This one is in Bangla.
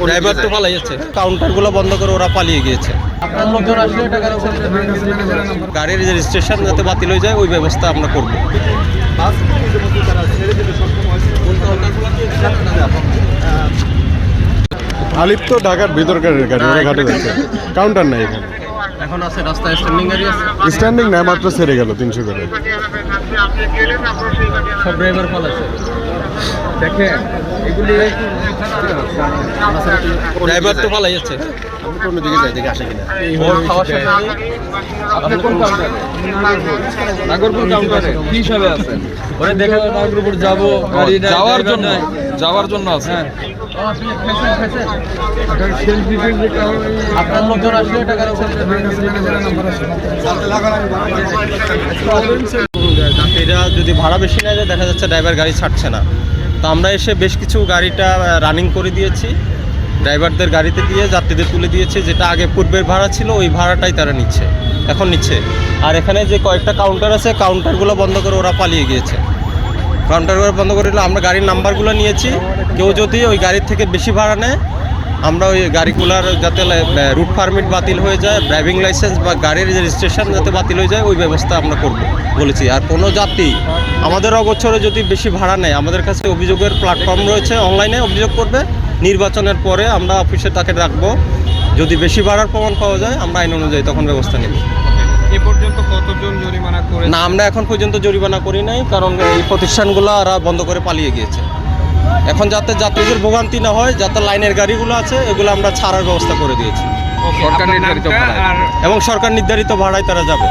ড্রাইভার তো পালাই যাচ্ছে, কাউন্টারগুলো বন্ধ করে ওরা পালিয়ে গিয়েছে। গাড়ির রেজিস্ট্রেশন যাতে বাতিল হয়ে যায় ওই ব্যবস্থা আমরা করব। আলিপ তো ঢাকার ভিতরকার গাড়ি, ওরা ঘাটে যাচ্ছে, কাউন্টার নাই এখানে। এখন আছে রাস্তায় স্ট্যান্ডিং গাড়ি আছে, স্ট্যান্ডিং নাই, মাত্র ছেড়ে গেল 300 করে। সব ড্রাইভার পালাচ্ছে। দেখেন এগুলি ড্রাইভার তো পালাই যাচ্ছে। আমি কোন দিকে যাই, দেখে আসে কিনা। ওর খাওয়ার সাথে আপনি কোন কাউন্টারে? নাগরপুর কাউন্টারে কি হিসাবে আছেন? ওরে দেখে নাগরপুর যাব, গাড়ি যাওয়ার জন্য আছে। আপনার লোকজন আসলে টাকা যাত্রীরা যদি ভাড়া বেশি নেয়, দেখা যাচ্ছে ড্রাইভার গাড়ি ছাড়ছে না। তো আমরা এসে বেশ কিছু গাড়িটা রানিং করে দিয়েছি, ড্রাইভারদের গাড়িতে দিয়ে যাত্রীদের তুলে দিয়েছে। যেটা আগে পূর্বের ভাড়া ছিল ওই ভাড়াটাই তারা এখন নিচ্ছে। আর এখানে যে কয়েকটা কাউন্টার আছে, কাউন্টারগুলো বন্ধ করে ওরা পালিয়ে গিয়েছে। কাউন্টারগুলো বন্ধ করে দিলে আমরা গাড়ির নাম্বারগুলো নিয়েছি। কেউ যদি ওই গাড়ির থেকে বেশি ভাড়া নেয়, আমরা ওই গাড়িগুলার যাতে রুট পারমিট বাতিল হয়ে যায়, ড্রাইভিং লাইসেন্স বা গাড়ির রেজিস্ট্রেশন যাতে বাতিল হয়ে যায় ওই ব্যবস্থা আমরা করব বলেছি। আর কোনো যাত্রী আমাদের অগোচরে যদি বেশি ভাড়া নেয়, আমাদের কাছে অভিযোগের প্ল্যাটফর্ম রয়েছে, অনলাইনে অভিযোগ করবে। নির্বাচনের পরে আমরা অফিসে তাকে রাখবো। যদি বেশি ভাড়ার প্রমাণ পাওয়া যায়, আমরা আইন অনুযায়ী তখন ব্যবস্থা নেব। এ পর্যন্ত কতজন জরিমানা করে? না, আমরা এখন পর্যন্ত জরিমানা করি নাই, কারণ এই প্রতিষ্ঠানগুলো ওরা বন্ধ করে পালিয়ে গিয়েছে। এখন যাতে যাত্রীদের ভোগান্তি না হয়, যাতে লাইনের গাড়িগুলো আছে এগুলো আমরা ছাড়ার ব্যবস্থা করে দিয়েছি, সরকার নির্ধারিত ভাড়ায়। এবং সরকার নির্ধারিত ভাড়ায় তারা যাবে।